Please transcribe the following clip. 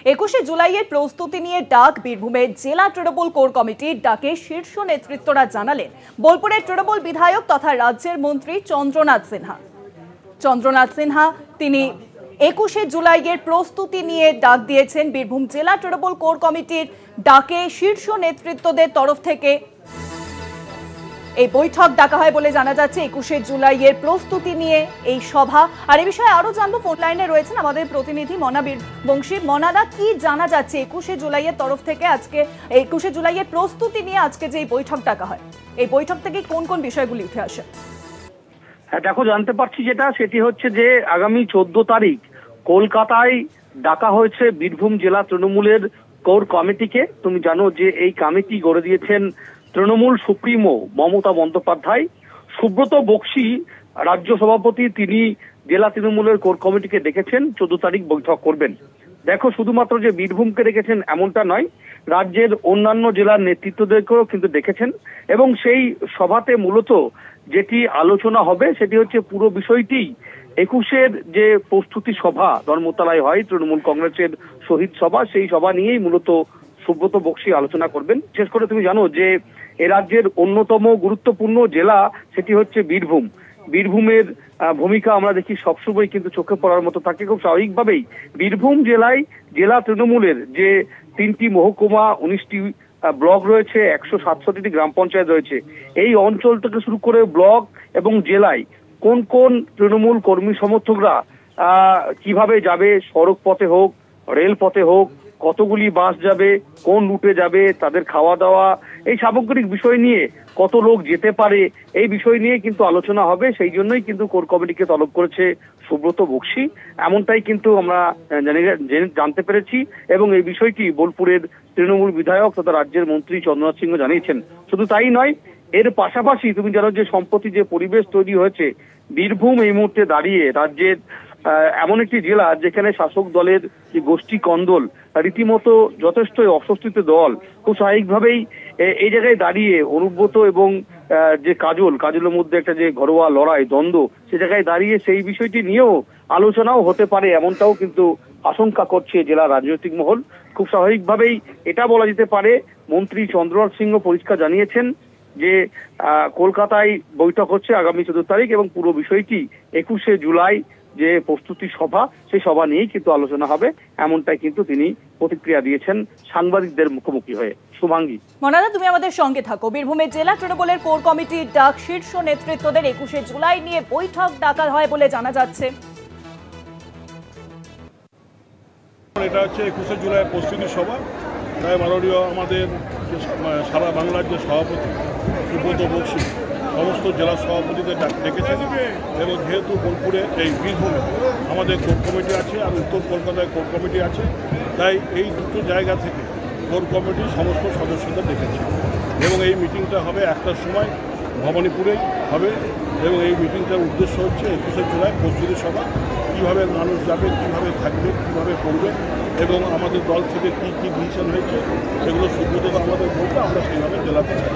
21শে জুলাইয়ের প্রস্তুতি নিয়ে ডাক বীরভূমের জেলা তৃণমূল কোর কমিটির ডাকে শীর্ষ নেতৃত্বরা জানালেন বোলপুরের তৃণমূল বিধায়ক তথা রাজ্যের মন্ত্রী চন্দ্রনাথ সিনহা তিনি 21শে জুলাইয়ের প্রস্তুতি নিয়ে ডাক দিয়েছেন। বীরভূম জেলা তৃণমূল কোর কমিটির ডাকে শীর্ষ নেতৃত্বদের তরফ থেকে এই বৈঠক ডাকা হয় বলে জানা যাচ্ছে। 21শে জুলাইয়ের প্রস্তুতি নিয়ে এই সভা। আর এই বিষয়ে আরো জানবো, ফোন লাইনে রয়েছেন আমাদের প্রতিনিধি মনা বীরবংশী। মনাদা, কি জানা যাচ্ছে 21শে জুলাইয়ের তরফ থেকে? আজকে 21শে জুলাইয়ের প্রস্তুতি নিয়ে আজকে যে বৈঠক ডাকা হয়, এই বৈঠক থেকে কোন কোন বিষয়গুলি উঠে আসে? হ্যাঁ দেখো, জানতে পারছি যেটা, সেটি হচ্ছে যে আগামী 14 তারিখ কলকাতায় ডাকা হয়েছে বীরভূম জেলা তৃণমূলের কোর কমিটিকে। তুমি জানো যে এই কমিটি গড়ে দিয়েছেন তৃণমূল সুপ্রিমো মমতা বন্দ্যোপাধ্যায়। সুব্রত বক্সি রাজ্য সভাপতি, তিনি জেলা তৃণমূলের কোর কমিটিকে ডেকেছেন 14 তারিখ বৈঠক করবেন। দেখো, শুধুমাত্র যে বীরভূমকে ডেকেছেন এমনটা নয়, রাজ্যের অন্যান্য জেলার নেতৃত্বদেরকেও কিন্তু ডেকেছেন। এবং সেই সভাতে মূলত যেটি আলোচনা হবে সেটি হচ্ছে পুরো বিষয়টি 21শের যে প্রস্তুতি সভা ধর্মতলায় হয় তৃণমূল কংগ্রেসের শহীদ সভা, সেই সভা নিয়েই মূলত সুব্রত বক্সি আলোচনা করবেন। বিশেষ করে তুমি জানো যে এ রাজ্যের অন্যতম গুরুত্বপূর্ণ জেলা সেটি হচ্ছে বীরভূম। বীরভূমের ভূমিকা আমরা দেখি সবসময় কিন্তু চোখে পড়ার মতো থাকে। খুব স্বাভাবিকভাবেই বীরভূম জেলায় জেলা তৃণমূলের যে 3টি মহকুমা, 19টি ব্লক রয়েছে, 167টি গ্রাম পঞ্চায়েত রয়েছে। এই অঞ্চল থেকে শুরু করে ব্লক এবং জেলায় কোন কোন তৃণমূল কর্মী সমর্থকরা কিভাবে যাবে, সড়ক পথে হোক, রেল পথে হোক, কতগুলি বাস যাবে, কোন রুটে যাবে, তাদের খাওয়া দাওয়া, এই সামগ্রিক বিষয় নিয়ে কত লোক যেতে পারে, এই বিষয় নিয়ে কিন্তু আলোচনা হবে। সেই জন্যই কিন্তু কোর কমিটিকে তলব করেছে সুব্রত বক্সি, এমনটাই কিন্তু আমরা জানতে পেরেছি। এবং এই বিষয়টি বোলপুরের তৃণমূল বিধায়ক তথা রাজ্যের মন্ত্রী চন্দ্রনাথ সিংহ জানিয়েছেন। শুধু তাই নয়, এর পাশাপাশি তুমি জানো যে সম্প্রতি যে পরিবেশ তৈরি হয়েছে, বীরভূম এই মুহূর্তে দাঁড়িয়ে রাজ্যের এমন একটি জেলা যেখানে শাসক দলের যে গোষ্ঠী কন্দল, রীতিমতো যথেষ্টই অস্বস্তিতে দল। খুব স্বাভাবিকভাবেই এই জায়গায় দাঁড়িয়ে অনুব্রত এবং যে কাজলের মধ্যে একটা যে ঘরোয়া লড়াই, দ্বন্দ্ব, সে জায়গায় দাঁড়িয়ে সেই বিষয়টি নিয়েও আলোচনাও হতে পারে, এমনটাও কিন্তু আশঙ্কা করছে জেলা রাজনৈতিক মহল। খুব স্বাভাবিকভাবেই এটা বলা যেতে পারে, মন্ত্রী চন্দ্রনাথ সিংহ পরিষ্কার জানিয়েছেন যে কলকাতায় বৈঠক হচ্ছে আগামী 14 তারিখ এবং পুরো বিষয়টি 21শে জুলাই যে প্রস্তুতি সভা, সেই সভা নিয়েই কিন্তু আলোচনা হবে, এমনটাই কিন্তু তিনি প্রতিক্রিয়া দিয়েছেন সাংবাদিকদের মুখোমুখি হয়ে। শুভাঙ্গী, মনাদা, তুমি আমাদের সঙ্গে থাকো। বীরভূমের জেলা তৃণমূলের কোর কমিটির ডাক, শীর্ষ নেতৃত্বদের 21শে জুলাই নিয়ে বৈঠক ডাকা হয় বলে জানা যাচ্ছে। এটা হচ্ছে 21শে জুলাই প্রস্তুতি সভা। তাই মাননীয় আমাদের সারা বাংলার যে সভাপতি সুব্রত বক্সি সমস্ত জেলা সভাপতিদের ডেকেছেন। এবং যেহেতু বোলপুরে এই বীরভূমে আমাদের কোর কমিটি আছে আর উত্তর কলকাতায় কোর কমিটি আছে, তাই এই দুটো জায়গা থেকে কোর কমিটির সমস্ত সদস্যদের ডেকেছে। এবং এই মিটিংটা হবে 1টার সময় ভবানীপুরেই হবে। এবং এই মিটিংটার উদ্দেশ্য হচ্ছে 21শে জুলাই প্রস্তুতি সভা, কীভাবে মানুষ যাবে, কীভাবে থাকবে, কীভাবে করবে এবং আমাদের দল থেকে কী কী ডিসিশন হয়েছে সেগুলো সুব্রত আমাদের বলতে আমরা সেইভাবে জেলাতে চাই।